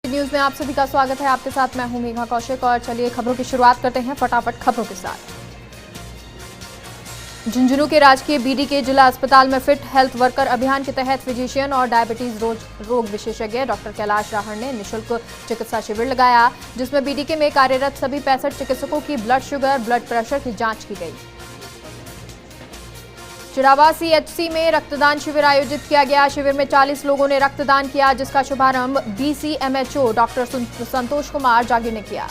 News में आप सभी का स्वागत है। आपके साथ मैं हूं मेघा कौशिक और चलिए खबरों की शुरुआत करते हैं फटाफट खबरों के साथ। झुंझुनू के राजकीय बीडीके जिला अस्पताल में फिट हेल्थ वर्कर अभियान के तहत फिजिशियन और डायबिटीज रोग विशेषज्ञ डॉक्टर कैलाश राहड़ ने निःशुल्क चिकित्सा शिविर लगाया, जिसमें बीडीके में कार्यरत सभी 65 चिकित्सकों की ब्लड शुगर, ब्लड प्रेशर की जांच की गई। चिड़ावा सीएचसी में रक्तदान शिविर आयोजित किया गया। शिविर में 40 लोगों ने रक्तदान किया, जिसका शुभारंभ बीसीएमएचओ डॉक्टर संतोष कुमार जागी ने किया।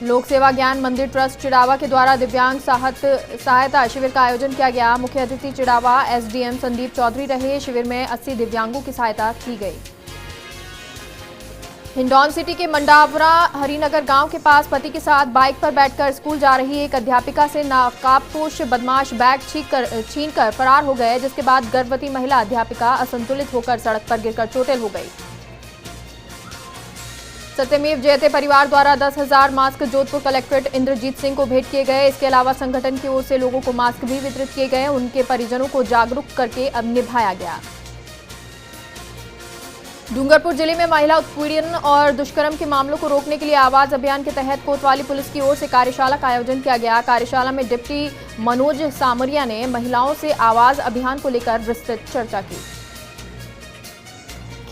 लोक सेवा ज्ञान मंदिर ट्रस्ट चिड़ावा के द्वारा दिव्यांग सहायता शिविर का आयोजन किया गया। मुख्य अतिथि चिड़ावा एसडीएम संदीप चौधरी रहे। शिविर में 80 दिव्यांगों की सहायता की गई। हिंडौन सिटी के मंडावरा हरिनगर गांव के पास पति के साथ बाइक पर बैठकर स्कूल जा रही एक अध्यापिका से नकाबपोश बदमाश बैग छीनकर फरार हो गए, जिसके बाद गर्भवती महिला अध्यापिका असंतुलित होकर सड़क पर गिरकर चोटिल हो गई। सत्यमेव जयते परिवार द्वारा 10,000 मास्क जोधपुर कलेक्ट्रेट इंद्रजीत सिंह को भेंट किए गए। इसके अलावा संगठन की ओर से लोगों को मास्क भी वितरित किए गए। उनके परिजनों को जागरूक करके अब निभाया गया। डूंगरपुर जिले में महिला उत्पीड़न और दुष्कर्म के मामलों को रोकने के लिए आवाज अभियान के तहत कोतवाली पुलिस की ओर से कार्यशाला का आयोजन किया गया। कार्यशाला में डिप्टी मनोज सामरिया ने महिलाओं से आवाज अभियान को लेकर विस्तृत चर्चा की।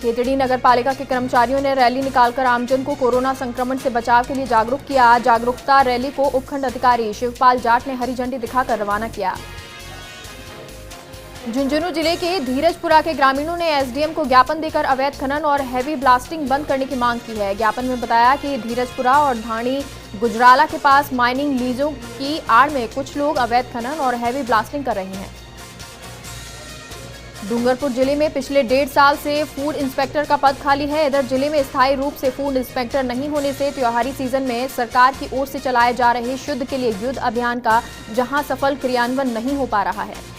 खेतड़ी नगर पालिका के कर्मचारियों ने रैली निकालकर आमजन को कोरोना संक्रमण से बचाव के लिए जागरूक किया। जागरूकता रैली को उपखंड अधिकारी शिवपाल जाट ने हरी झंडी दिखाकर रवाना किया। झुंझुनू जिले के धीरजपुरा के ग्रामीणों ने एसडीएम को ज्ञापन देकर अवैध खनन और हैवी ब्लास्टिंग बंद करने की मांग की है। ज्ञापन में बताया कि धीरजपुरा और ढाणी गुजराला के पास माइनिंग लीजों की आड़ में कुछ लोग अवैध खनन और हैवी ब्लास्टिंग कर रहे हैं। डूंगरपुर जिले में पिछले 1.5 साल से फूड इंस्पेक्टर का पद खाली है। इधर जिले में स्थायी रूप से फूड इंस्पेक्टर नहीं होने से त्योहारी सीजन में सरकार की ओर से चलाए जा रहे शुद्ध के लिए युद्ध अभियान का जहां सफल क्रियान्वयन नहीं हो पा रहा है।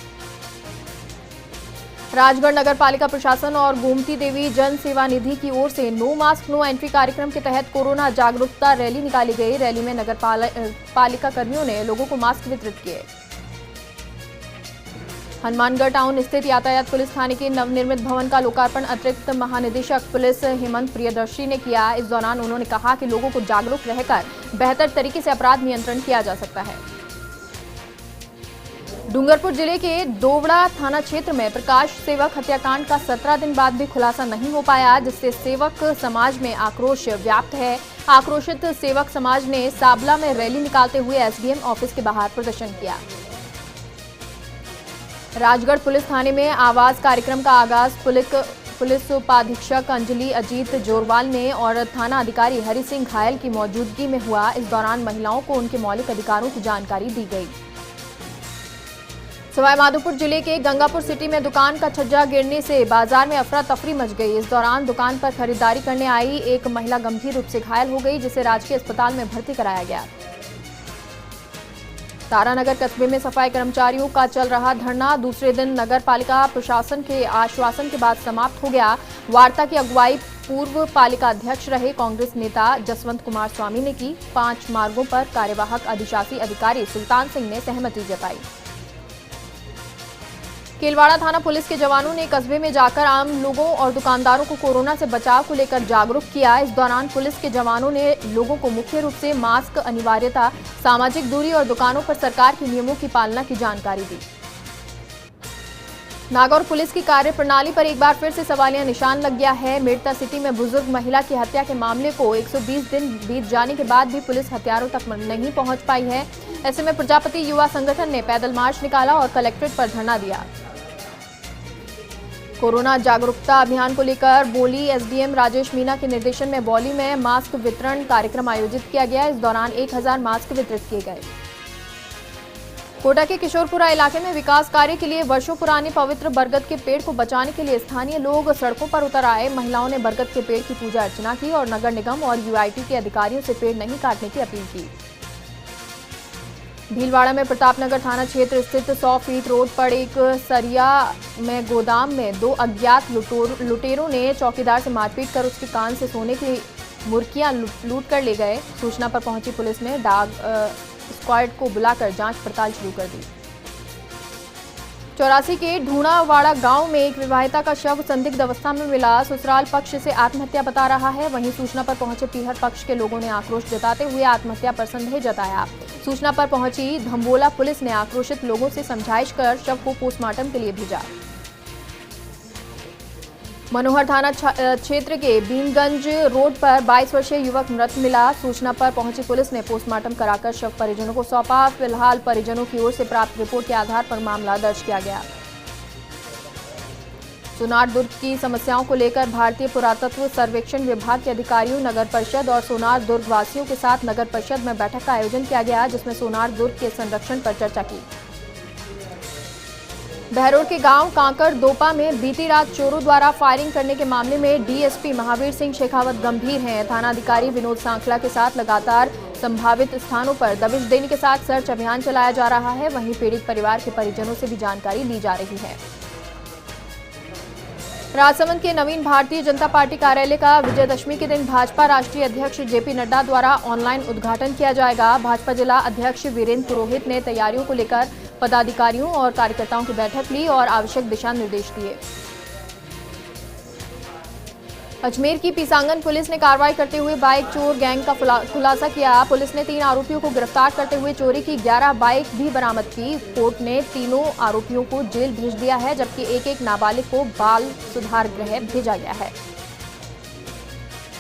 राजगढ़ नगर पालिका प्रशासन और गोमती देवी जन सेवा निधि की ओर से नो मास्क नो एंट्री कार्यक्रम के तहत कोरोना जागरूकता रैली निकाली गई। रैली में नगर पालिका कर्मियों ने लोगों को मास्क वितरित किए। हनुमानगढ़ टाउन स्थित यातायात पुलिस थाने के नवनिर्मित भवन का लोकार्पण अतिरिक्त महानिदेशक पुलिस हेमंत प्रियदर्शी ने किया। इस दौरान उन्होंने कहा कि लोगों को जागरूक रहकर बेहतर तरीके से अपराध नियंत्रण किया जा सकता है। डूंगरपुर जिले के दोवड़ा थाना क्षेत्र में प्रकाश सेवक हत्याकांड का 17 दिन बाद भी खुलासा नहीं हो पाया, जिससे सेवक समाज में आक्रोश व्याप्त है। आक्रोशित सेवक समाज ने साबला में रैली निकालते हुए एसडीएम ऑफिस के बाहर प्रदर्शन किया। राजगढ़ पुलिस थाने में आवाज कार्यक्रम का आगाज पुलिस उपाधीक्षक अंजलि अजीत जोरवाल ने और थाना अधिकारी हरि सिंह घायल की मौजूदगी में हुआ। इस दौरान महिलाओं को उनके मौलिक अधिकारों की जानकारी दी गई। सवाईमाधोपुर जिले के गंगापुर सिटी में दुकान का छज्जा गिरने से बाजार में अफरा तफरी मच गई। इस दौरान दुकान पर खरीदारी करने आई एक महिला गंभीर रूप से घायल हो गई, जिसे राजकीय अस्पताल में भर्ती कराया गया। तारानगर कस्बे में सफाई कर्मचारियों का चल रहा धरना दूसरे दिन नगर पालिका प्रशासन के आश्वासन के बाद समाप्त हो गया। वार्ता की अगुवाई पूर्व पालिका अध्यक्ष रहे कांग्रेस नेता जसवंत कुमार स्वामी ने की। 5 मार्गों पर कार्यवाहक अधिशासी अधिकारी सुल्तान सिंह ने सहमति जताई। केलवाड़ा थाना पुलिस के जवानों ने कस्बे में जाकर आम लोगों और दुकानदारों को कोरोना से बचाव को लेकर जागरूक किया। इस दौरान पुलिस के जवानों ने लोगों को मुख्य रूप से मास्क अनिवार्यता, सामाजिक दूरी और दुकानों पर सरकार के नियमों की पालना की जानकारी दी। नागौर पुलिस की कार्यप्रणाली पर एक बार फिर से सवालिया निशान लग गया है। मेड़ता सिटी में बुजुर्ग महिला की हत्या के मामले को 120 दिन बीत जाने के बाद भी पुलिस हत्यारों तक नहीं पहुंच पाई है। ऐसे में प्रजापति युवा संगठन ने पैदल मार्च निकाला और कलेक्ट्रेट पर धरना दिया। कोरोना जागरूकता अभियान को लेकर बौली एसडीएम राजेश मीना के निर्देशन में बौली में मास्क वितरण कार्यक्रम आयोजित किया गया। इस दौरान 1000 मास्क वितरित किए गए। कोटा के किशोरपुरा इलाके में विकास कार्य के लिए वर्षों पुराने पवित्र बरगद के पेड़ को बचाने के लिए स्थानीय लोग सड़कों पर उतर आए। महिलाओं ने बरगद के पेड़ की पूजा अर्चना की और नगर निगम और यूआईटी के अधिकारियों से पेड़ नहीं काटने की अपील की। भीलवाड़ा में प्रतापनगर थाना क्षेत्र स्थित 100 फीट रोड पर एक सरिया में गोदाम में 2 अज्ञात लुटेरों ने चौकीदार से मारपीट कर उसके कान से सोने की मुर्गियां लूट कर ले गए। सूचना पर पहुंची पुलिस ने डाग स्क्वाड को बुलाकर जांच पड़ताल शुरू कर दी। 84 के ढूणावाड़ा गांव में एक विवाहिता का शव संदिग्ध अवस्था में मिला। ससुराल पक्ष से आत्महत्या बता रहा है। वहीं सूचना पर पहुंचे पीहर पक्ष के लोगों ने आक्रोश जताते हुए आत्महत्या पर संदेह जताया। सूचना पर पहुंची धम्बोला पुलिस ने आक्रोशित लोगों से समझाइश कर शव को पोस्टमार्टम के लिए भेजा। मनोहर थाना क्षेत्र के बीनगंज रोड पर 22 वर्षीय युवक मृत मिला। सूचना पर पहुंची पुलिस ने पोस्टमार्टम कराकर शव परिजनों को सौंपा। फिलहाल परिजनों की ओर से प्राप्त रिपोर्ट के आधार पर मामला दर्ज किया गया। सोनार दुर्ग की समस्याओं को लेकर भारतीय पुरातत्व सर्वेक्षण विभाग के अधिकारियों, नगर परिषद और सोनार दुर्ग वासियों के साथ नगर परिषद में बैठक का आयोजन किया गया, जिसमें सोनार दुर्ग के संरक्षण पर चर्चा की। बहरोड के गांव कांकर दोपा में बीती रात चोरों द्वारा फायरिंग करने के मामले में डीएसपी महावीर सिंह शेखावत गंभीर हैं। थानाधिकारी विनोद सांखला के साथ लगातार संभावित स्थानों पर दबिश देने के साथ सर्च अभियान चलाया जा रहा है। वहीं पीड़ित परिवार के परिजनों से भी जानकारी ली जा रही है। राजसमंद के नवीन भारतीय जनता पार्टी कार्यालय का विजयदशमी के दिन भाजपा राष्ट्रीय अध्यक्ष जेपी नड्डा द्वारा ऑनलाइन उद्घाटन किया जाएगा। भाजपा जिला अध्यक्ष वीरेंद्र पुरोहित ने तैयारियों को लेकर पदाधिकारियों और कार्यकर्ताओं की बैठक ली और आवश्यक दिशा निर्देश दिए। अजमेर की पीसांगन पुलिस ने कार्रवाई करते हुए बाइक चोर गैंग का खुलासा किया। पुलिस ने 3 आरोपियों को गिरफ्तार करते हुए चोरी की 11 बाइक भी बरामद की। कोर्ट ने तीनों आरोपियों को जेल भेज दिया है, जबकि एक नाबालिग को बाल सुधार गृह भेजा गया है।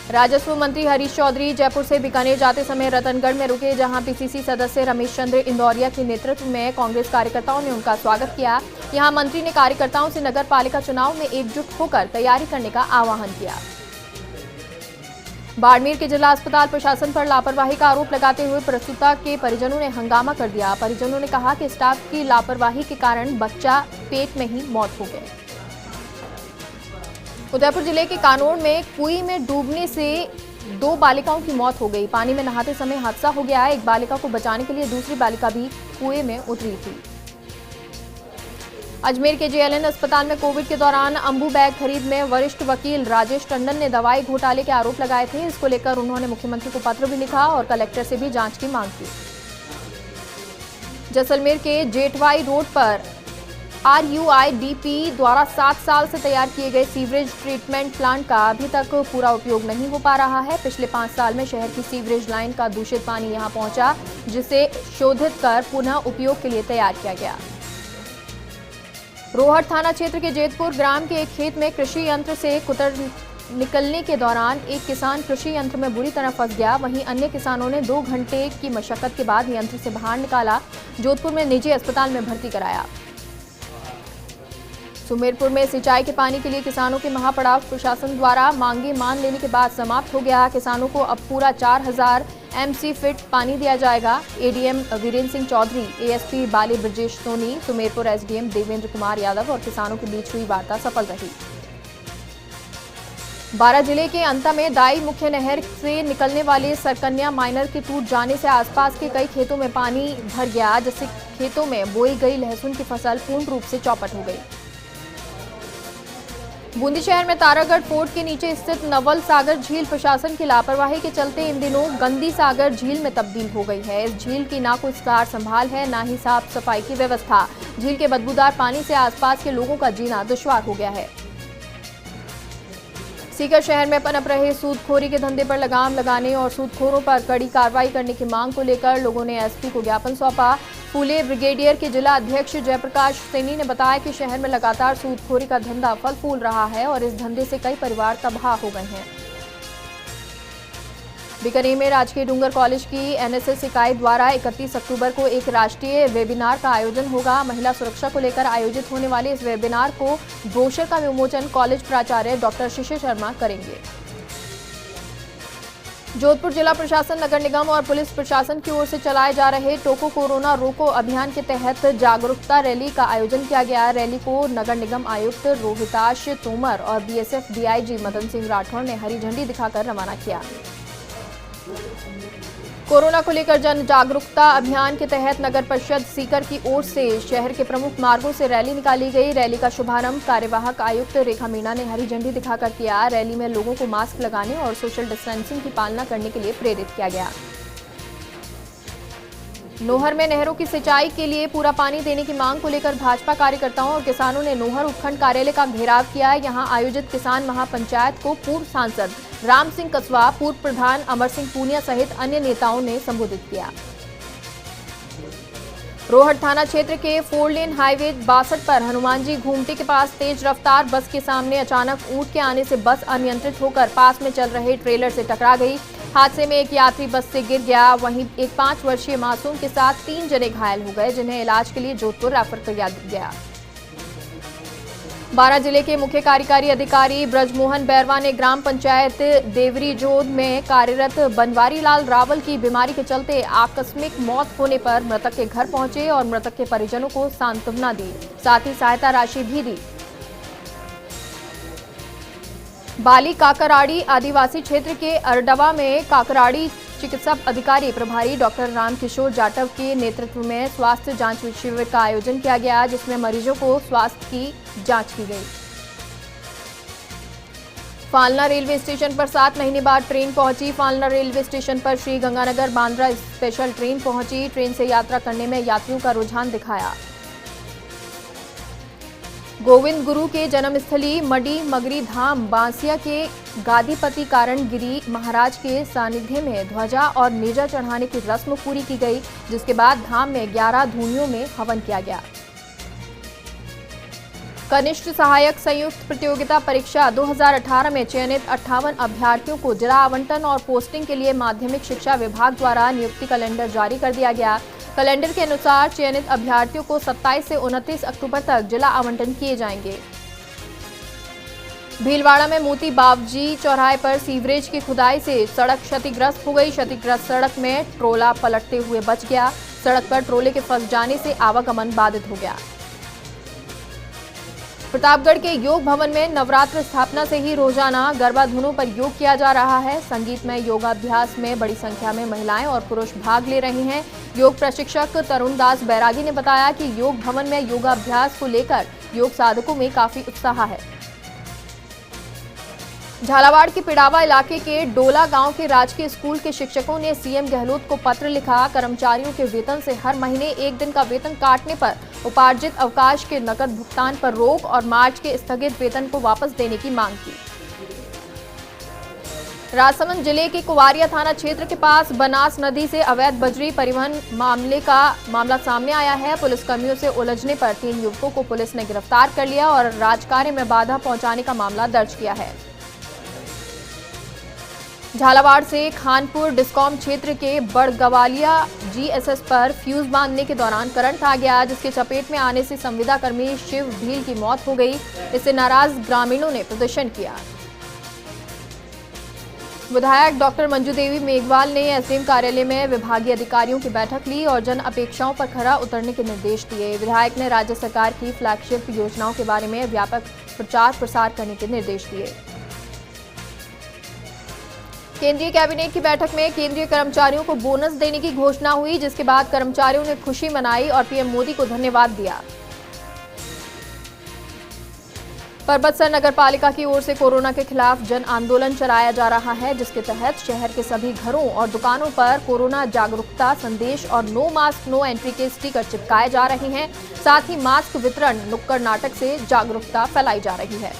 राजस्व मंत्री हरीश चौधरी जयपुर से बीकानेर जाते समय रतनगढ़ में रुके, जहां पीसीसी सदस्य रमेश चंद्र इंदौरिया के नेतृत्व में कांग्रेस कार्यकर्ताओं ने उनका स्वागत किया। यहां मंत्री ने कार्यकर्ताओं से नगर पालिका चुनाव में एकजुट होकर तैयारी करने का आह्वान किया। बाड़मेर के जिला अस्पताल प्रशासन पर लापरवाही का आरोप लगाते हुए प्रसूता के परिजनों ने हंगामा कर दिया। परिजनों ने कहा कि स्टाफ की लापरवाही के कारण बच्चा पेट में ही मौत हो गई। उदयपुर जिले के कानोड़ में कुएं में डूबने से 2 बालिकाओं की मौत हो गई। पानी में नहाते समय हादसा हो गया। एक बालिका को बचाने के लिए दूसरी बालिका भी कुएं में उतरी थी। अजमेर के जेएलएन अस्पताल में कोविड के दौरान अंबू बैग खरीद में वरिष्ठ वकील राजेश टंडन ने दवाई घोटाले के आरोप लगाए थे। इसको लेकर उन्होंने मुख्यमंत्री को पत्र भी लिखा और कलेक्टर से भी जांच की मांग की। जैसलमेर के जेठवाई रोड पर RUIDP द्वारा 7 साल से तैयार किए गए सीवरेज ट्रीटमेंट प्लांट का अभी तक पूरा उपयोग नहीं हो पा रहा है। पिछले 5 साल में शहर की सीवरेज लाइन का दूषित पानी यहां पहुंचा, जिसे शोधित कर पुनः उपयोग के लिए तैयार किया गया। रोहट थाना क्षेत्र के जेतपुर ग्राम के एक खेत में कृषि यंत्र से कुतर निकलने के दौरान एक किसान कृषि यंत्र में बुरी तरह फंस गया। वहीं अन्य किसानों ने 2 घंटे की मशक्कत के बाद यंत्र से बाहर निकाला। जोधपुर में निजी अस्पताल में भर्ती कराया। सुमेरपुर में सिंचाई के पानी के लिए किसानों के महापड़ाव प्रशासन द्वारा मांगे मान लेने के बाद समाप्त हो गया। किसानों को अब पूरा 4000 MC फिट पानी दिया जाएगा। ADM वीरेंद्र सिंह चौधरी, ASP बाली ब्रजेश सोनी, सुमेरपुर SDM देवेंद्र कुमार यादव और किसानों के बीच हुई वार्ता सफल रही। बारां जिले के अंता में दाई मुख्य नहर से निकलने वाले सरकन्या माइनर के टूट जाने से आसपास के कई खेतों में पानी भर गया, जिससे खेतों में बोई गई लहसुन की फसल पूर्ण रूप से चौपट हो गई। बूंदी शहर में तारागढ़ फोर्ट के नीचे स्थित नवल सागर झील प्रशासन की लापरवाही के चलते इन दिनों गंदी सागर झील में तब्दील हो गई है। इस झील की ना कोई सार संभाल है, ना ही साफ सफाई की व्यवस्था। झील के बदबूदार पानी से आसपास के लोगों का जीना दुश्वार हो गया है। सीकर शहर में पनप रहे सूदखोरी के धंधे पर लगाम लगाने और सूदखोरों पर कड़ी कार्रवाई करने की मांग को लेकर लोगों ने SP को ज्ञापन सौंपा। फूले ब्रिगेडियर के जिला अध्यक्ष जयप्रकाश सैनी ने बताया कि शहर में लगातार सूदखोरी का धंधा फल फूल रहा है और इस धंधे से कई परिवार तबाह हो गए हैं। बीकानेर में राजकीय डूंगर कॉलेज की NSS इकाई द्वारा 31 अक्टूबर को एक राष्ट्रीय वेबिनार का आयोजन होगा। महिला सुरक्षा को लेकर आयोजित होने वाले इस वेबिनार को ब्रोशर का विमोचन कॉलेज प्राचार्य डॉक्टर शिशिर शर्मा करेंगे। जोधपुर जिला प्रशासन, नगर निगम और पुलिस प्रशासन की ओर से चलाए जा रहे टोको कोरोना रोको अभियान के तहत जागरूकता रैली का आयोजन किया गया। रैली को नगर निगम आयुक्त रोहिताश तोमर और BSF DIG मदन सिंह राठौर ने हरी झंडी दिखाकर रवाना किया। कोरोना को लेकर जन जागरूकता अभियान के तहत नगर परिषद सीकर की ओर से शहर के प्रमुख मार्गों से रैली निकाली गई। रैली का शुभारंभ कार्यवाहक आयुक्त रेखा मीणा ने हरी झंडी दिखाकर किया। रैली में लोगों को मास्क लगाने और सोशल डिस्टेंसिंग की पालना करने के लिए प्रेरित किया गया। नोहर में नहरों की सिंचाई के लिए पूरा पानी देने की मांग को लेकर भाजपा कार्यकर्ताओं और किसानों ने नोहर उपखंड कार्यालय का घेराव किया। यहां आयोजित किसान महापंचायत को पूर्व सांसद राम सिंह कसवा, पूर्व प्रधान अमर सिंह पूनिया सहित अन्य नेताओं ने संबोधित किया। रोहट थाना क्षेत्र के 4 लेन हाईवे 62 पर हनुमानजी घूमटी के पास तेज रफ्तार बस के सामने अचानक ऊंट के आने से बस अनियंत्रित होकर पास में चल रहे ट्रेलर से टकरा गई। हादसे में एक यात्री बस से गिर गया। वहीं एक 5 वर्षीय मासूम के साथ 3 जने घायल हो गए, जिन्हें इलाज के लिए जोधपुर रेफर कर दिया गया। बारां जिले के मुख्य कार्यकारी अधिकारी ब्रजमोहन बैरवा ने ग्राम पंचायत देवरी जोध में कार्यरत बनवारी लाल रावल की बीमारी के चलते आकस्मिक मौत होने पर मृतक के घर पहुंचे और मृतक के परिजनों को सांत्वना दी, साथ ही सहायता राशि भी दी। बाली काकराड़ी आदिवासी क्षेत्र के अरडवा में काकराड़ी चिकित्सा अधिकारी प्रभारी डॉक्टर रामकिशोर जाटव के नेतृत्व में स्वास्थ्य जांच शिविर का आयोजन किया गया, जिसमें मरीजों को स्वास्थ्य की जांच की गई। फालना रेलवे स्टेशन पर 7 महीने बाद ट्रेन पहुंची। फालना रेलवे स्टेशन पर श्री गंगानगर बांद्रा स्पेशल ट्रेन पहुंची। ट्रेन से यात्रा करने में यात्रियों का रुझान दिखाया। गोविंद गुरु के जन्मस्थली मडी मगरी धाम बांसिया के गादीपति कारणगिरी महाराज के सानिध्य में ध्वजा और नेजा चढ़ाने की रस्म पूरी की गई, जिसके बाद धाम में 11 धूनियों में हवन किया गया। कनिष्ठ सहायक संयुक्त प्रतियोगिता परीक्षा 2018 में चयनित 58 अभ्यर्थियों को जिला आवंटन और पोस्टिंग के लिए माध्यमिक शिक्षा विभाग द्वारा नियुक्ति कैलेंडर जारी कर दिया गया। कैलेंडर के अनुसार चयनित अभ्यर्थियों को 27 से 29 अक्टूबर तक जिला आवंटन किए जाएंगे। भीलवाड़ा में मोती बावजी चौराहे पर सीवरेज की खुदाई से सड़क क्षतिग्रस्त हो गई। क्षतिग्रस्त सड़क में ट्रोला पलटते हुए बच गया। सड़क पर ट्रोले के फंस जाने से आवागमन बाधित हो गया। प्रतापगढ़ के योग भवन में नवरात्र स्थापना से ही रोजाना गरबा धुनों पर योग किया जा रहा है। संगीतमय योगाभ्यास में बड़ी संख्या में महिलाएं और पुरुष भाग ले रहे हैं। योग प्रशिक्षक तरुण दास बैरागी ने बताया कि योग भवन में योगाभ्यास को लेकर योग साधकों में काफी उत्साह है। झालावाड़ के पिड़ावा इलाके के डोला गांव के राजकीय स्कूल के शिक्षकों ने सीएम गहलोत को पत्र लिखा। कर्मचारियों के वेतन से हर महीने 1 दिन का वेतन काटने पर, उपार्जित अवकाश के नकद भुगतान पर रोक और मार्च के स्थगित वेतन को वापस देने की मांग की। राजसमंद जिले के कुवारिया थाना क्षेत्र के पास बनास नदी से अवैध बजरी परिवहन मामला सामने आया है। पुलिसकर्मियों से उलझने पर 3 युवकों को पुलिस ने गिरफ्तार कर लिया और राजकार्य में बाधा पहुंचाने का मामला दर्ज किया है। झालावाड़ से खानपुर डिस्कॉम क्षेत्र के बड़गवालिया जीएसएस पर फ्यूज बांधने के दौरान करंट आ गया, जिसके चपेट में आने से संविदा कर्मी शिव भील की मौत हो गई। इससे नाराज ग्रामीणों ने प्रदर्शन किया। विधायक डॉक्टर मंजू देवी मेघवाल ने एसडीएम कार्यालय में विभागीय अधिकारियों की बैठक ली और जन अपेक्षाओं पर खरा उतरने के निर्देश दिए। विधायक ने राज्य सरकार की फ्लैगशिप योजनाओं के बारे में व्यापक प्रचार प्रसार करने के निर्देश दिए। केंद्रीय कैबिनेट की बैठक में केंद्रीय कर्मचारियों को बोनस देने की घोषणा हुई, जिसके बाद कर्मचारियों ने खुशी मनाई और पीएम मोदी को धन्यवाद दिया। परबतसर नगर पालिका की ओर से कोरोना के खिलाफ जन आंदोलन चलाया जा रहा है, जिसके तहत शहर के सभी घरों और दुकानों पर कोरोना जागरूकता संदेश और नो मास्क नो एंट्री के स्टिकर चिपकाए जा रहे हैं। साथ ही मास्क वितरण, नुक्कड़ नाटक से जागरूकता फैलाई जा रही है।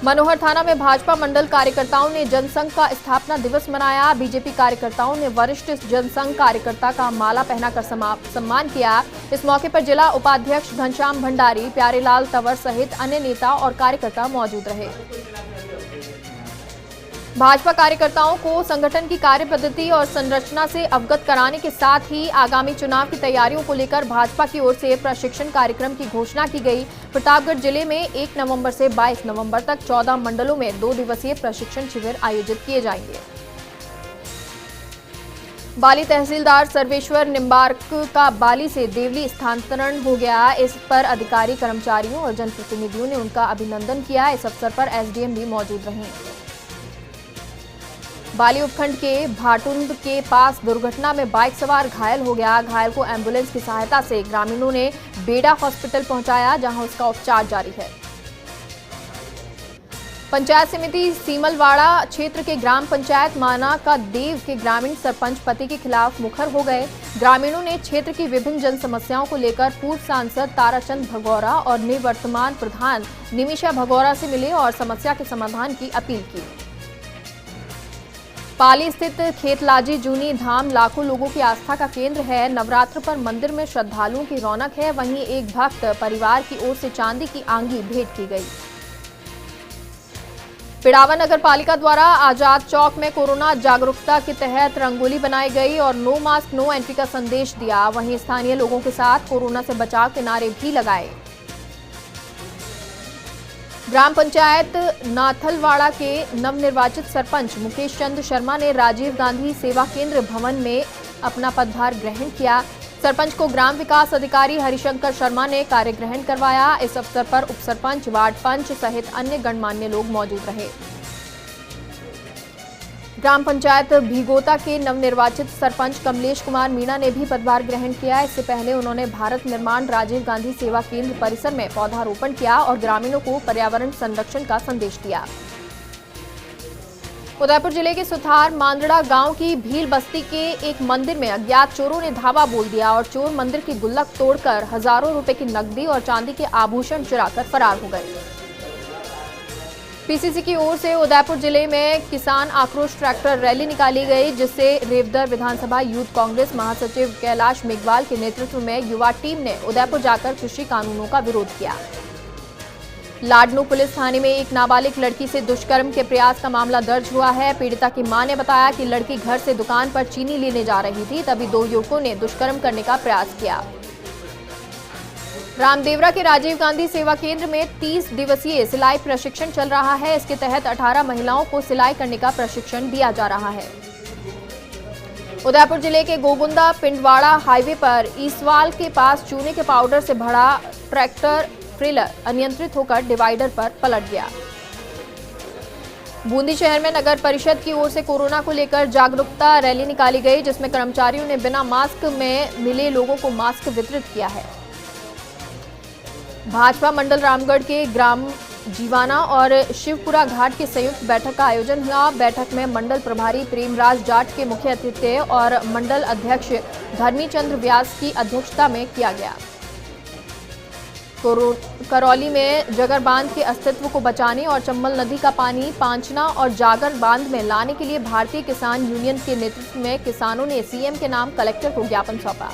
मनोहर थाना में भाजपा मंडल कार्यकर्ताओं ने जनसंघ का स्थापना दिवस मनाया। बीजेपी कार्यकर्ताओं ने वरिष्ठ जनसंघ कार्यकर्ता का माला पहनाकर सम्मान किया। इस मौके पर जिला उपाध्यक्ष घनश्याम भंडारी, प्यारेलाल तंवर सहित अन्य नेता और कार्यकर्ता मौजूद रहे। भाजपा कार्यकर्ताओं को संगठन की कार्य पद्धति और संरचना से अवगत कराने के साथ ही आगामी चुनाव की तैयारियों को लेकर भाजपा की ओर से प्रशिक्षण कार्यक्रम की घोषणा की गई। प्रतापगढ़ जिले में 1 नवंबर से 22 नवंबर तक 14 मंडलों में 2 दिवसीय प्रशिक्षण शिविर आयोजित किए जाएंगे। बाली तहसीलदार सर्वेश्वर निम्बार्क का बाली से देवली स्थानांतरण हो गया। इस पर अधिकारी, कर्मचारियों और जनप्रतिनिधियों ने उनका अभिनंदन किया। इस अवसर पर एसडीएम भी मौजूद रहे। बाली उपखंड के भाटुंद के पास दुर्घटना में बाइक सवार घायल हो गया। घायल को एम्बुलेंस की सहायता से ग्रामीणों ने बेड़ा हॉस्पिटल पहुंचाया, जहां उसका उपचार जारी है। पंचायत समिति सीमलवाड़ा क्षेत्र के ग्राम पंचायत माना का देव के ग्रामीण सरपंच पति के खिलाफ मुखर हो गए। ग्रामीणों ने क्षेत्र की विभिन्न जन समस्याओं को लेकर पूर्व सांसद ताराचंद भगौरा और निवर्तमान प्रधान निमिषा भगौरा से मिले और समस्या के समाधान की अपील की। पाली स्थित खेतलाजी जूनी धाम लाखों लोगों की आस्था का केंद्र है। नवरात्र पर मंदिर में श्रद्धालुओं की रौनक है। वहीं एक भक्त परिवार की ओर से चांदी की आंगी भेंट की गई। पिड़ावा नगर पालिका द्वारा आजाद चौक में कोरोना जागरूकता के तहत रंगोली बनाई गई और नो मास्क नो एंट्री का संदेश दिया। वहीं स्थानीय लोगों के साथ कोरोना से बचाव के नारे भी लगाए। ग्राम पंचायत नाथलवाड़ा के नवनिर्वाचित सरपंच मुकेश चंद्र शर्मा ने राजीव गांधी सेवा केंद्र भवन में अपना पदभार ग्रहण किया। सरपंच को ग्राम विकास अधिकारी हरिशंकर शर्मा ने कार्य ग्रहण करवाया। इस अवसर पर उप सरपंच, वार्ड पंच सहित अन्य गणमान्य लोग मौजूद रहे। ग्राम पंचायत भीगोता के नवनिर्वाचित सरपंच कमलेश कुमार मीणा ने भी पदभार ग्रहण किया। इससे पहले उन्होंने भारत निर्माण राजीव गांधी सेवा केंद्र परिसर में पौधारोपण किया और ग्रामीणों को पर्यावरण संरक्षण का संदेश दिया। उदयपुर जिले के सुथार मांदड़ा गांव की भील बस्ती के एक मंदिर में अज्ञात चोरों ने धावा बोल दिया और चोर मंदिर की गुल्लक तोड़कर हजारों रुपए की नकदी और चांदी के आभूषण चुराकर फरार हो गए। पीसीसी की ओर से उदयपुर जिले में किसान आक्रोश ट्रैक्टर रैली निकाली गई, जिससे रेवदर विधानसभा यूथ कांग्रेस महासचिव कैलाश मेघवाल के नेतृत्व में युवा टीम ने उदयपुर जाकर कृषि कानूनों का विरोध किया। लाडनू पुलिस थाने में एक नाबालिग लड़की से दुष्कर्म के प्रयास का मामला दर्ज हुआ है। पीड़िता की मां ने बताया कि लड़की घर से दुकान पर चीनी लेने जा रही थी, तभी दो युवकों ने दुष्कर्म करने का प्रयास किया। रामदेवरा के राजीव गांधी सेवा केंद्र में 30 दिवसीय सिलाई प्रशिक्षण चल रहा है। इसके तहत 18 महिलाओं को सिलाई करने का प्रशिक्षण दिया जा रहा है। उदयपुर जिले के गोगुंदा पिंडवाड़ा हाईवे पर ईसवाल के पास चूने के पाउडर से भरा ट्रैक्टर ट्रेलर अनियंत्रित होकर डिवाइडर पर पलट गया। बूंदी शहर में नगर परिषद की ओर से कोरोना को लेकर जागरूकता रैली निकाली गई, जिसमें कर्मचारियों ने बिना मास्क में मिले लोगों को मास्क वितरित किया है। भाजपा मंडल रामगढ़ के ग्राम जीवाना और शिवपुरा घाट की संयुक्त बैठक का आयोजन हुआ। बैठक में मंडल प्रभारी प्रेमराज जाट के मुख्य अतिथि और मंडल अध्यक्ष धर्मीचंद्र व्यास की अध्यक्षता में किया गया। करौली में जगर बांध के अस्तित्व को बचाने और चंबल नदी का पानी पांचना और जागर बांध में लाने के लिए भारतीय किसान यूनियन के नेतृत्व में किसानों ने सीएम के नाम कलेक्टर को ज्ञापन सौंपा।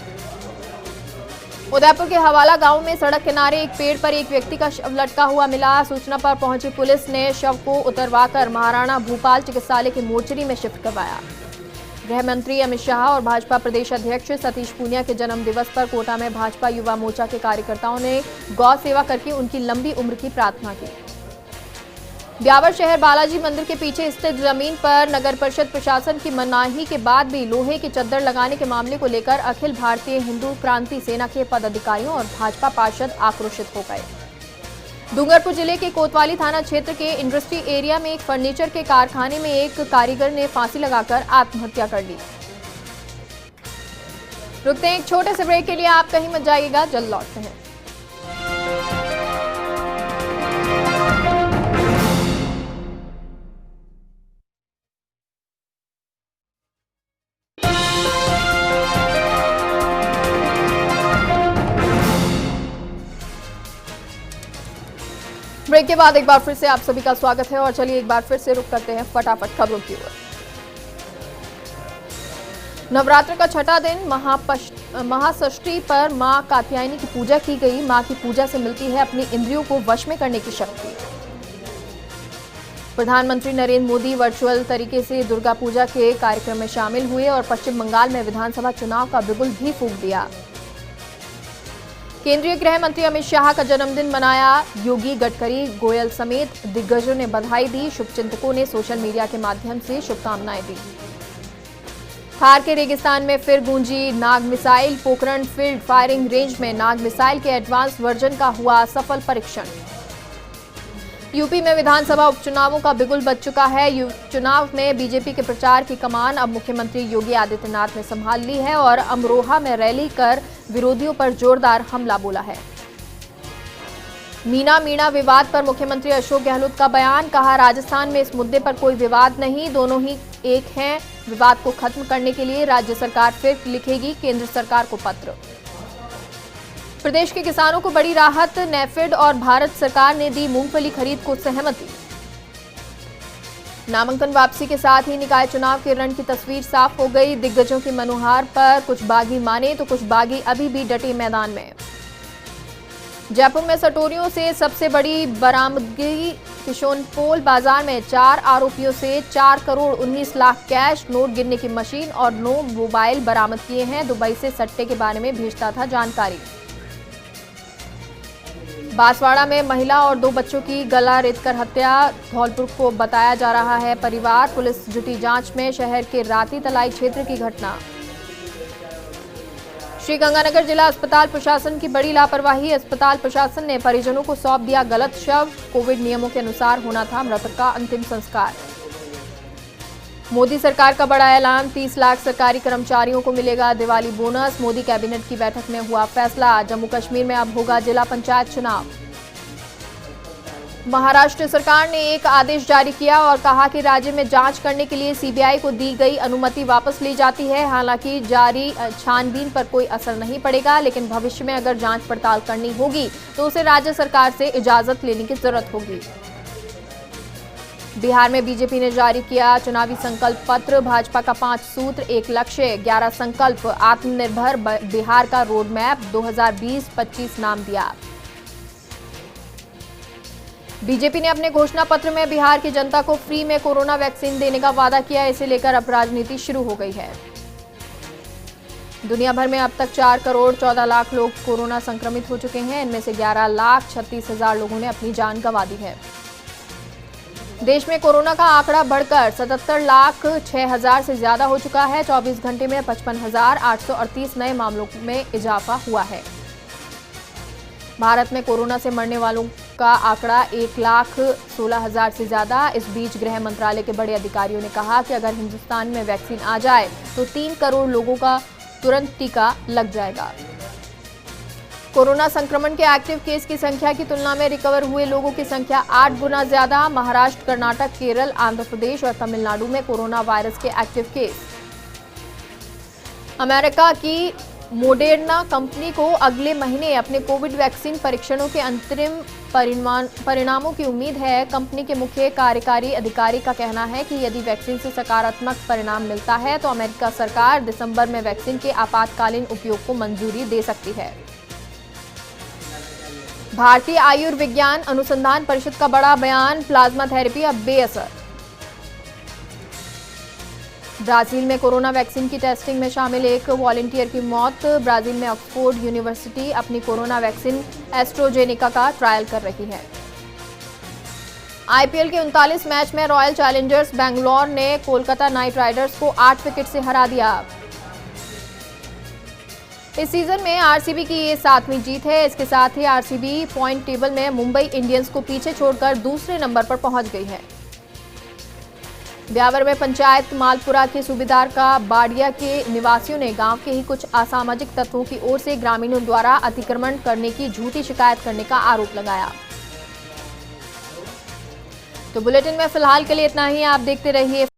उदयपुर के हवाला गांव में सड़क किनारे एक पेड़ पर एक व्यक्ति का शव लटका हुआ मिला। सूचना पर पहुंची पुलिस ने शव को उतरवाकर महाराणा भूपाल चिकित्सालय के मोर्चरी में शिफ्ट करवाया। गृह मंत्री अमित शाह और भाजपा प्रदेश अध्यक्ष सतीश पूनिया के जन्म दिवस पर कोटा में भाजपा युवा मोर्चा के कार्यकर्ताओं ने गौ सेवा करके उनकी लंबी उम्र की प्रार्थना की। ब्यावर शहर बालाजी मंदिर के पीछे स्थित जमीन पर नगर परिषद प्रशासन की मनाही के बाद भी लोहे की चद्दर लगाने के मामले को लेकर अखिल भारतीय हिंदू क्रांति सेना के पदाधिकारियों और भाजपा पार्षद आक्रोशित हो गए। डूंगरपुर जिले के कोतवाली थाना क्षेत्र के इंडस्ट्री एरिया में एक फर्नीचर के कारखाने में एक कारीगर ने फांसी लगाकर आत्महत्या कर ली। रुकते हैं एक छोटे से ब्रेक के लिए, आप कहीं मत जाइएगा, जल्द लौटते हैं। ब्रेक के बाद एक बार फिर से आप सभी का स्वागत है और चलिए एक बार फिर से रुक करते हैं फटाफट खबरों की ओर। नवरात्र का छठा दिन महाषष्ठी पर मां कात्यायनी की पूजा की गई। मां की पूजा से मिलती है अपनी इंद्रियों को वश में करने की शक्ति। प्रधानमंत्री नरेंद्र मोदी वर्चुअल तरीके से दुर्गा पूजा के कार्यक्रम में शामिल हुए और पश्चिम बंगाल में विधानसभा चुनाव का बिगुल भी फूंक दिया। केंद्रीय गृह मंत्री अमित शाह का जन्मदिन मनाया। योगी, गडकरी, गोयल समेत दिग्गजों ने बधाई दी। शुभचिंतकों ने सोशल मीडिया के माध्यम से शुभकामनाएं दी। थार के रेगिस्तान में फिर गूंजी Nag missile. Pokhran field firing range में नाग मिसाइल के एडवांस वर्जन का हुआ सफल परीक्षण। यूपी में विधानसभा उपचुनावों का बिगुल बज चुका है। चुनाव में बीजेपी के प्रचार की कमान अब मुख्यमंत्री योगी आदित्यनाथ ने संभाल ली है और अमरोहा में रैली कर विरोधियों पर जोरदार हमला बोला है। मीणा विवाद पर मुख्यमंत्री अशोक गहलोत का बयान, कहा राजस्थान में इस मुद्दे पर कोई विवाद नहीं, दोनों ही एक हैं। विवाद को खत्म करने के लिए राज्य सरकार फिर लिखेगी केंद्र सरकार को पत्र। प्रदेश के किसानों को बड़ी राहत, नेफेड और भारत सरकार ने दी मूंगफली खरीद को सहमति। नामांकन वापसी के साथ ही निकाय चुनाव के रण की तस्वीर साफ हो गई। दिग्गजों की मनोहार पर कुछ बागी माने तो कुछ बागी अभी भी डटे मैदान में। जयपुर में सटोरियों से सबसे बड़ी बरामदगी, किशोनपोल बाजार में 4 आरोपियों से 4 करोड़ 19 लाख कैश, नोट गिनने की मशीन और 9 मोबाइल बरामद किए हैं। दुबई से सट्टे के बारे में भेजता था जानकारी। बांसवाड़ा में महिला और 2 बच्चों की गला रेतकर हत्या, धौलपुर को बताया जा रहा है परिवार। पुलिस जुटी जांच में। शहर के राती तलाई क्षेत्र की घटना। श्रीगंगानगर जिला अस्पताल प्रशासन की बड़ी लापरवाही, अस्पताल प्रशासन ने परिजनों को सौंप दिया गलत शव। कोविड नियमों के अनुसार होना था मृतक का अंतिम संस्कार। मोदी सरकार का बड़ा ऐलान, 30 लाख सरकारी कर्मचारियों को मिलेगा दिवाली बोनस। मोदी कैबिनेट की बैठक में हुआ फैसला। जम्मू कश्मीर में अब होगा जिला पंचायत चुनाव। महाराष्ट्र सरकार ने एक आदेश जारी किया और कहा कि राज्य में जांच करने के लिए सीबीआई को दी गई अनुमति वापस ली जाती है। हालांकि जारी छानबीन पर कोई असर नहीं पड़ेगा, लेकिन भविष्य में अगर जांच पड़ताल करनी होगी तो उसे राज्य सरकार से इजाजत लेने की जरूरत होगी। बिहार में बीजेपी ने जारी किया चुनावी संकल्प पत्र। भाजपा का 5 सूत्र, 1 लक्ष्य, 11 संकल्प, आत्मनिर्भर बिहार का रोड मैप 2020-25 नाम दिया। बीजेपी ने अपने घोषणा पत्र में बिहार की जनता को फ्री में कोरोना वैक्सीन देने का वादा किया। इसे लेकर अब राजनीति शुरू हो गई है। दुनिया भर में अब तक 4 करोड़ 14 लाख लोग कोरोना संक्रमित हो चुके हैं। इनमें से 11,36,000 लोगों ने अपनी जान गंवा दी है। देश में कोरोना का आंकड़ा बढ़कर 77,06,000 से ज्यादा हो चुका है। 24 घंटे में 55,838 नए मामलों में इजाफा हुआ है। भारत में कोरोना से मरने वालों का आंकड़ा 1,16,000 से ज्यादा। इस बीच गृह मंत्रालय के बड़े अधिकारियों ने कहा कि अगर हिंदुस्तान में वैक्सीन आ जाए तो 3 करोड़ लोगों का तुरंत टीका लग जाएगा। कोरोना संक्रमण के एक्टिव केस की संख्या की तुलना में रिकवर हुए लोगों की संख्या 8 गुना ज्यादा। महाराष्ट्र, कर्नाटक, केरल, आंध्र प्रदेश और तमिलनाडु में कोरोना वायरस के एक्टिव केस। अमेरिका की मोडेर्ना कंपनी को अगले महीने अपने कोविड वैक्सीन परीक्षणों के अंतरिम परिणामों की उम्मीद है। कंपनी के मुख्य कार्यकारी अधिकारी का कहना है कि यदि वैक्सीन से सकारात्मक परिणाम मिलता है तो अमेरिका सरकार दिसंबर में वैक्सीन के आपातकालीन उपयोग को मंजूरी दे सकती है। भारतीय आयुर्विज्ञान अनुसंधान परिषद का बड़ा बयान, प्लाज्मा थेरेपी अब बेअसर। ब्राजील में कोरोना वैक्सीन की टेस्टिंग में शामिल एक वॉलंटियर की मौत। ब्राजील में ऑक्सफोर्ड यूनिवर्सिटी अपनी कोरोना वैक्सीन एस्ट्राजेनेका का ट्रायल कर रही है। आईपीएल के 39 मैच में रॉयल चैलेंजर्स बेंगलोर ने कोलकाता नाइट राइडर्स को 8 विकेट से हरा दिया। इस सीजन में आरसीबी की ये 7वीं जीत है। इसके साथ ही आरसीबी पॉइंट टेबल में मुंबई इंडियंस को पीछे छोड़कर दूसरे नंबर पर पहुंच गई है। ब्यावर में पंचायत मालपुरा के सूबेदार का बाड़िया के निवासियों ने गांव के ही कुछ असामाजिक तत्वों की ओर से ग्रामीणों द्वारा अतिक्रमण करने की झूठी शिकायत करने का आरोप लगाया। तो बुलेटिन में फिलहाल के लिए इतना ही। आप देखते रहिए